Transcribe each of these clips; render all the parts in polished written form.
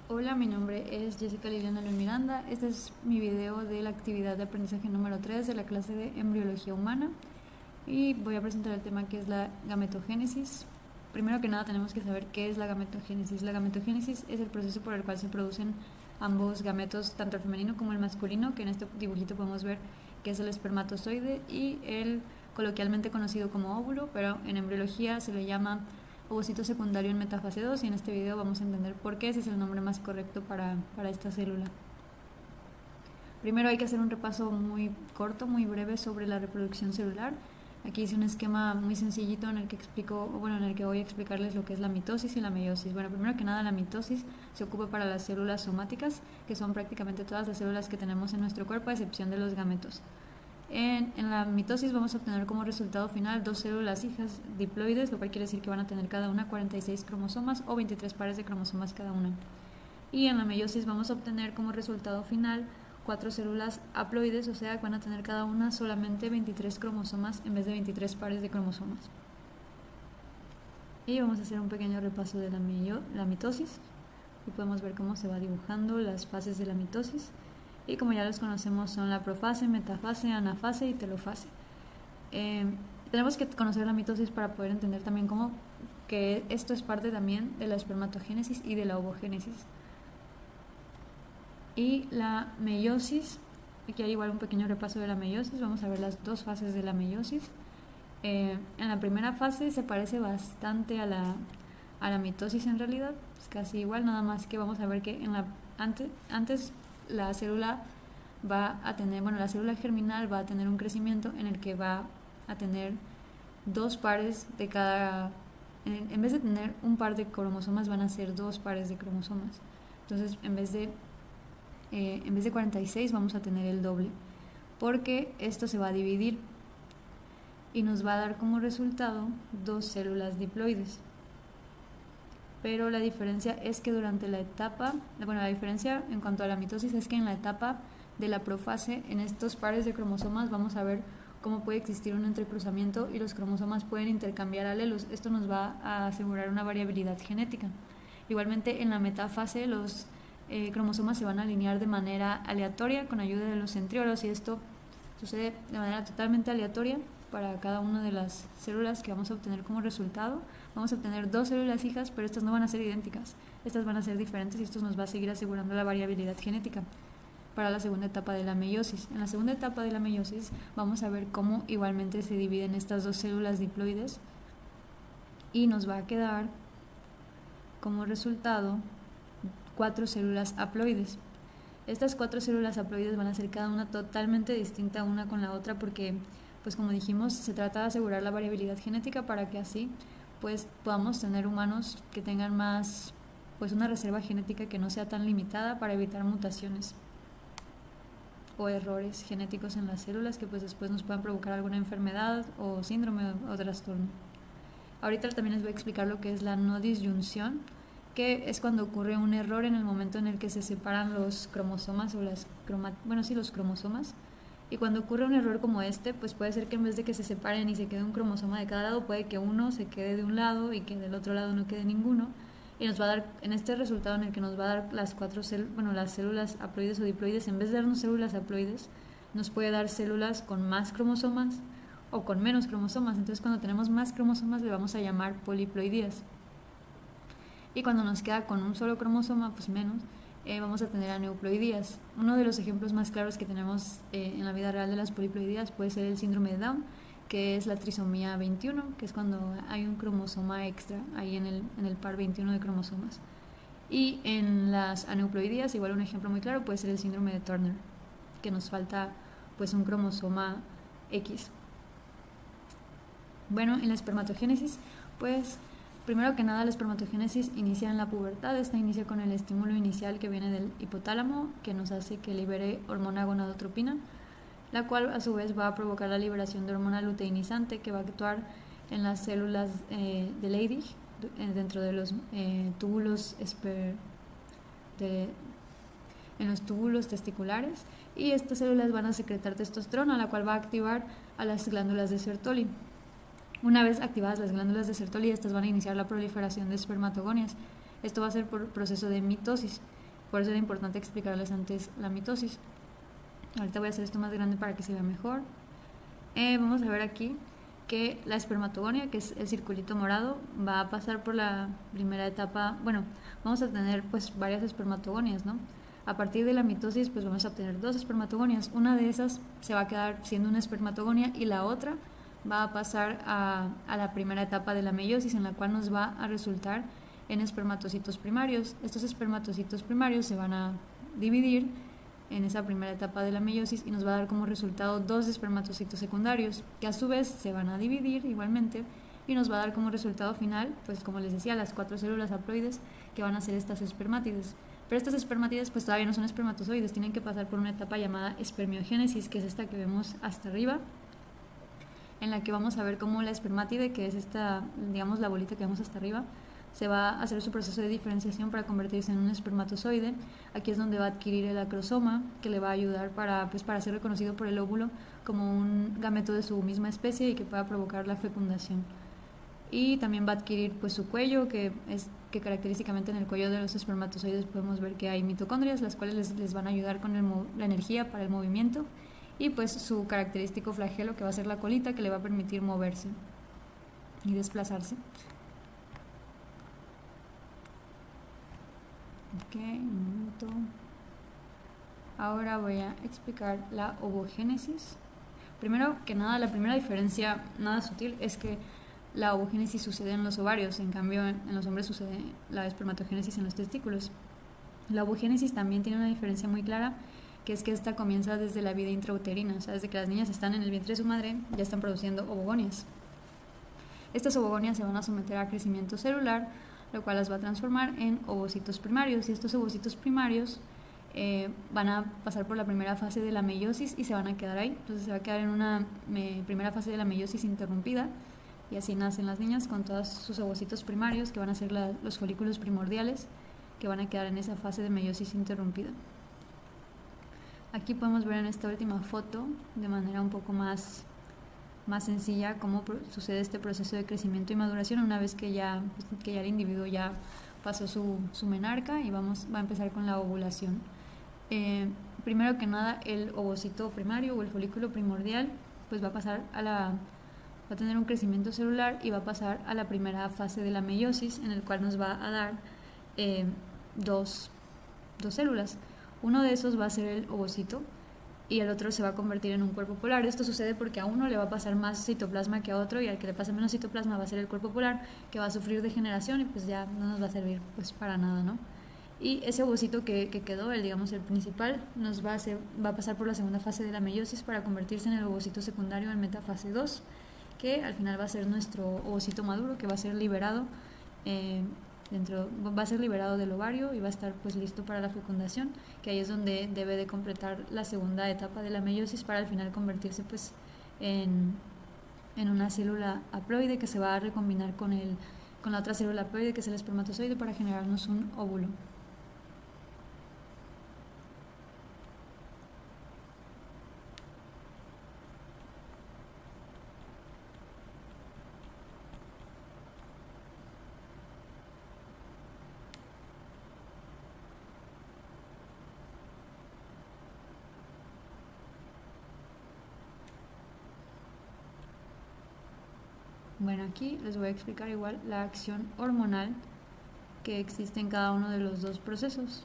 Hola, mi nombre es Jessica Liliana León Miranda. Este es mi video de la actividad de aprendizaje número 3 de la clase de embriología humana y voy a presentar el tema que es la gametogénesis. Primero que nada tenemos que saber qué es la gametogénesis. La gametogénesis es el proceso por el cual se producen ambos gametos, tanto el femenino como el masculino, que en este dibujito podemos ver que es el espermatozoide y el coloquialmente conocido como óvulo, pero en embriología se le llama ovocito secundario en metafase 2 y en este video vamos a entender por qué ese es el nombre más correcto para esta célula. Primero hay que hacer un repaso muy corto, muy breve sobre la reproducción celular. Aquí hice un esquema muy sencillito en el que en el que voy a explicarles lo que es la mitosis y la meiosis. Bueno, primero que nada la mitosis se ocupa para las células somáticas, que son prácticamente todas las células que tenemos en nuestro cuerpo a excepción de los gametos. En la mitosis vamos a obtener como resultado final dos células hijas diploides, lo cual quiere decir que van a tener cada una 46 cromosomas o 23 pares de cromosomas cada una. Y en la meiosis vamos a obtener como resultado final 4 células haploides, o sea que van a tener cada una solamente 23 cromosomas en vez de 23 pares de cromosomas. Y vamos a hacer un pequeño repaso de la mitosis y podemos ver cómo se va dibujando las fases de la mitosis. Y como ya los conocemos son la profase, metafase, anafase y telofase. Tenemos que conocer la mitosis para poder entender también cómo que esto es parte también de la espermatogénesis y de la ovogénesis. Y la meiosis, aquí hay igual un pequeño repaso de la meiosis, vamos a ver las dos fases de la meiosis. En la primera fase se parece bastante a la mitosis en realidad, es casi igual, nada más que vamos a ver que antes la célula va a tener, la célula germinal va a tener un crecimiento en el que va a tener dos pares de cada, en vez de tener un par de cromosomas van a ser dos pares de cromosomas. Entonces en vez de 46 vamos a tener el doble, porque esto se va a dividir y nos va a dar como resultado dos células diploides. Pero la diferencia es que durante la etapa, la diferencia en cuanto a la mitosis es que en la etapa de la profase, en estos pares de cromosomas vamos a ver cómo puede existir un entrecruzamiento y los cromosomas pueden intercambiar alelos. Esto nos va a asegurar una variabilidad genética. Igualmente en la metafase los cromosomas se van a alinear de manera aleatoria con ayuda de los centriolos y esto sucede de manera totalmente aleatoria para cada una de las células que vamos a obtener como resultado. Vamos a obtener dos células hijas, pero estas no van a ser idénticas, estas van a ser diferentes y esto nos va a seguir asegurando la variabilidad genética para la segunda etapa de la meiosis. En la segunda etapa de la meiosis vamos a ver cómo igualmente se dividen estas dos células diploides y nos va a quedar como resultado 4 células haploides. Estas 4 células haploides van a ser cada una totalmente distinta una con la otra porque, pues como dijimos, se trata de asegurar la variabilidad genética para que así pues podamos tener humanos que tengan más, pues una reserva genética que no sea tan limitada para evitar mutaciones o errores genéticos en las células que pues después nos puedan provocar alguna enfermedad o síndrome o trastorno. Ahorita también les voy a explicar lo que es la no disyunción, que es cuando ocurre un error en el momento en el que se separan los cromosomas o los cromosomas. Y cuando ocurre un error como este, pues puede ser que en vez de que se separen y se quede un cromosoma de cada lado, puede que uno se quede de un lado y que del otro lado no quede ninguno. Y nos va a dar, en este resultado en el que nos va a dar las células haploides o diploides, en vez de darnos células haploides, nos puede dar células con más cromosomas o con menos cromosomas. Entonces cuando tenemos más cromosomas le vamos a llamar poliploidías. Y cuando nos queda con un solo cromosoma, pues menos, vamos a tener aneuploidías. Uno de los ejemplos más claros que tenemos en la vida real de las poliploidías puede ser el síndrome de Down, que es la trisomía 21, que es cuando hay un cromosoma extra ahí en el par 21 de cromosomas. Y en las aneuploidías, igual un ejemplo muy claro puede ser el síndrome de Turner, que nos falta pues un cromosoma X. Bueno, en la espermatogénesis, pues primero que nada la espermatogénesis inicia en la pubertad. Esta inicia con el estímulo inicial que viene del hipotálamo, que nos hace que libere hormona gonadotropina, la cual a su vez va a provocar la liberación de hormona luteinizante que va a actuar en las células de Leydig dentro de los túbulos en los túbulos testiculares, y estas células van a secretar testosterona, la cual va a activar a las glándulas de Sertoli. Una vez activadas las glándulas de Sertoli, estas van a iniciar la proliferación de espermatogonias. Esto va a ser por proceso de mitosis, por eso era importante explicarles antes la mitosis. Ahorita voy a hacer esto más grande para que se vea mejor. Vamos a ver aquí que la espermatogonia, que es el circulito morado, va a pasar por la primera etapa. Bueno, vamos a tener pues varias espermatogonias, ¿no? A partir de la mitosis pues vamos a obtener 2 espermatogonias. Una de esas se va a quedar siendo una espermatogonia y la otra va a pasar a la primera etapa de la meiosis, en la cual nos va a resultar en espermatocitos primarios. Estos espermatocitos primarios se van a dividir en esa primera etapa de la meiosis y nos va a dar como resultado 2 espermatocitos secundarios, que a su vez se van a dividir igualmente y nos va a dar como resultado final, pues como les decía, las 4 células haploides que van a ser estas espermátides. Pero estas espermátides pues todavía no son espermatozoides, tienen que pasar por una etapa llamada espermiogénesis, que es esta que vemos hasta arriba, en la que vamos a ver cómo la espermátide, que es esta, digamos, la bolita que vemos hasta arriba, se va a hacer su proceso de diferenciación para convertirse en un espermatozoide. Aquí es donde va a adquirir el acrosoma, que le va a ayudar para ser reconocido por el óvulo como un gameto de su misma especie y que pueda provocar la fecundación. Y también va a adquirir pues su cuello, que característicamente en el cuello de los espermatozoides podemos ver que hay mitocondrias, las cuales les van a ayudar con la energía para el movimiento, y pues su característico flagelo, que va a ser la colita, que le va a permitir moverse y desplazarse. Ok, un momento. Ahora voy a explicar la ovogénesis. Primero que nada, la primera diferencia, nada sutil, es que la ovogénesis sucede en los ovarios, en cambio en los hombres sucede la espermatogénesis en los testículos. La ovogénesis también tiene una diferencia muy clara, que es que esta comienza desde la vida intrauterina, o sea, desde que las niñas están en el vientre de su madre, ya están produciendo ovogonias. Estas ovogonias se van a someter a crecimiento celular, lo cual las va a transformar en ovocitos primarios, y estos ovocitos primarios van a pasar por la primera fase de la meiosis y se van a quedar ahí. Entonces se va a quedar en una primera fase de la meiosis interrumpida, y así nacen las niñas con todos sus ovocitos primarios, que van a ser los folículos primordiales, que van a quedar en esa fase de meiosis interrumpida. Aquí podemos ver en esta última foto, de manera un poco más sencilla, cómo sucede este proceso de crecimiento y maduración una vez que ya el individuo ya pasó su menarca y va a empezar con la ovulación. Primero que nada, el ovocito primario o el folículo primordial pues va a tener un crecimiento celular y va a pasar a la primera fase de la meiosis, en el cual nos va a dar dos células. Uno de esos va a ser el ovocito y el otro se va a convertir en un cuerpo polar. Esto sucede porque a uno le va a pasar más citoplasma que a otro, y al que le pasa menos citoplasma va a ser el cuerpo polar, que va a sufrir degeneración y pues ya no nos va a servir pues para nada, ¿no? Y ese ovocito que quedó, el principal, va a pasar por la segunda fase de la meiosis para convertirse en el ovocito secundario en metafase 2, que al final va a ser nuestro ovocito maduro, que va a ser liberado va a ser liberado del ovario y va a estar pues listo para la fecundación, que ahí es donde debe de completar la segunda etapa de la meiosis para al final convertirse pues en una célula haploide que se va a recombinar con la otra célula haploide, que es el espermatozoide, para generarnos un óvulo. Bueno, aquí les voy a explicar igual la acción hormonal que existe en cada uno de los dos procesos.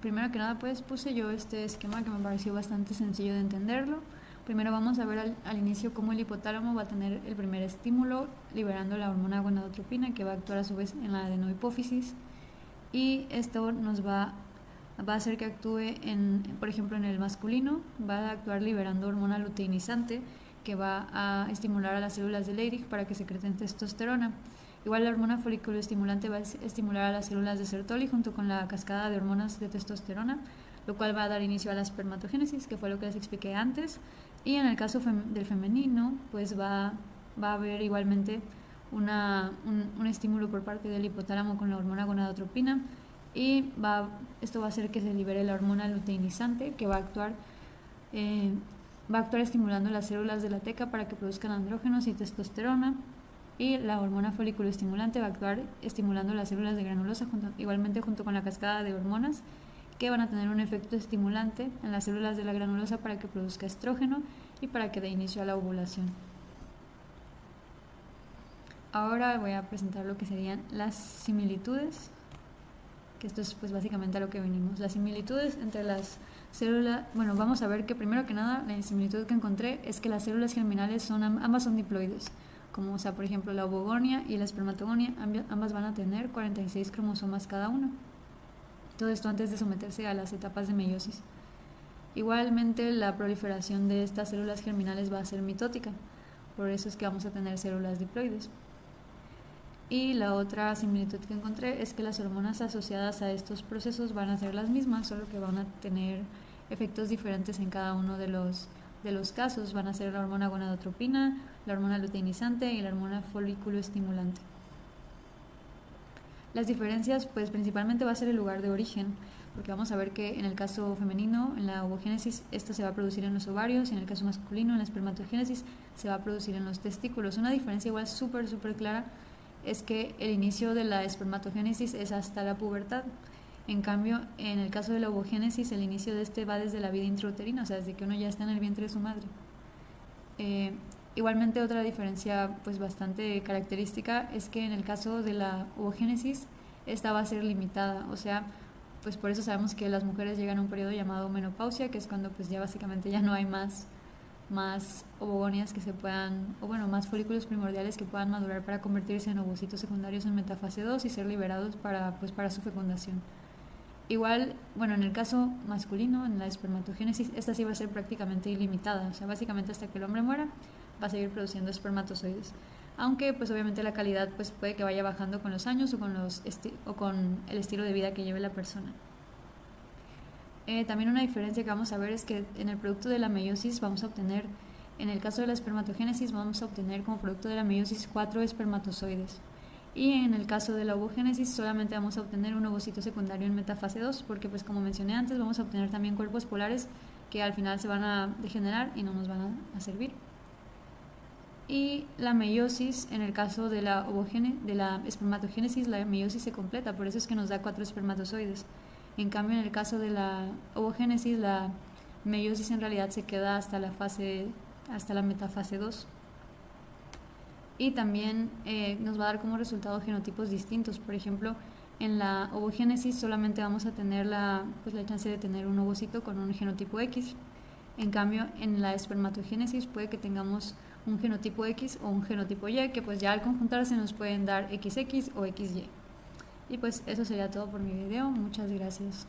Primero que nada pues puse yo este esquema que me pareció bastante sencillo de entenderlo. Primero vamos a ver al inicio cómo el hipotálamo va a tener el primer estímulo liberando la hormona gonadotropina, que va a actuar a su vez en la adenohipófisis, y esto nos va a hacer que actúe por ejemplo en el masculino, va a actuar liberando hormona luteinizante, que va a estimular a las células de Leydig para que secreten testosterona. Igual la hormona foliculoestimulante va a estimular a las células de Sertoli junto con la cascada de hormonas de testosterona, lo cual va a dar inicio a la espermatogénesis, que fue lo que les expliqué antes. Y en el caso del femenino, pues va a haber igualmente un estímulo por parte del hipotálamo con la hormona gonadotropina, y esto va a hacer que se libere la hormona luteinizante, que va a actuar estimulando las células de la teca para que produzcan andrógenos y testosterona. Y la hormona folículo estimulante va a actuar estimulando las células de granulosa igualmente junto con la cascada de hormonas que van a tener un efecto estimulante en las células de la granulosa para que produzca estrógeno y para que dé inicio a la ovulación. Ahora voy a presentar lo que serían las similitudes, que esto es pues básicamente a lo que venimos. Las similitudes entre las células, bueno, vamos a ver que primero que nada la similitud que encontré es que las células germinales ambas son diploides, como por ejemplo la ovogonia y la espermatogonia, ambas van a tener 46 cromosomas cada una. Todo esto antes de someterse a las etapas de meiosis. Igualmente la proliferación de estas células germinales va a ser mitótica, por eso es que vamos a tener células diploides. Y la otra similitud que encontré es que las hormonas asociadas a estos procesos van a ser las mismas, solo que van a tener efectos diferentes en cada uno de los casos. Van a ser la hormona gonadotropina, la hormona luteinizante y la hormona folículo estimulante. Las diferencias, pues principalmente va a ser el lugar de origen, porque vamos a ver que en el caso femenino, en la ovogénesis, esto se va a producir en los ovarios, y en el caso masculino, en la espermatogénesis, se va a producir en los testículos. Una diferencia igual súper clara es que el inicio de la espermatogénesis es hasta la pubertad. En cambio, en el caso de la ovogénesis, el inicio de este va desde la vida intrauterina, o sea, desde que uno ya está en el vientre de su madre. Igualmente otra diferencia pues bastante característica es que en el caso de la ovogénesis esta va a ser limitada, o sea, pues por eso sabemos que las mujeres llegan a un periodo llamado menopausia, que es cuando pues ya básicamente ya no hay más ovogonias que se puedan, o bueno, más folículos primordiales que puedan madurar para convertirse en ovocitos secundarios en metafase 2 y ser liberados para su fecundación. Igual, bueno, en el caso masculino, en la espermatogénesis, esta sí va a ser prácticamente ilimitada, o sea, básicamente hasta que el hombre muera va a seguir produciendo espermatozoides, aunque pues obviamente la calidad pues puede que vaya bajando con los años o con el estilo de vida que lleve la persona. También una diferencia que vamos a ver es que en el producto de la meiosis vamos a obtener, en el caso de la espermatogénesis vamos a obtener como producto de la meiosis 4 espermatozoides, y en el caso de la ovogénesis solamente vamos a obtener un ovocito secundario en metafase 2, porque pues como mencioné antes vamos a obtener también cuerpos polares que al final se van a degenerar y no nos van a servir. Y la meiosis, en el caso de la espermatogénesis, la meiosis se completa, por eso es que nos da 4 espermatozoides. En cambio, en el caso de la ovogénesis, la meiosis en realidad se queda hasta la metafase 2. Y también nos va a dar como resultado genotipos distintos. Por ejemplo, en la ovogénesis solamente vamos a tener la chance de tener un ovocito con un genotipo X. En cambio, en la espermatogénesis puede que tengamos un genotipo X o un genotipo Y, que pues ya al conjuntarse nos pueden dar XX o XY. Y pues eso sería todo por mi video. Muchas gracias.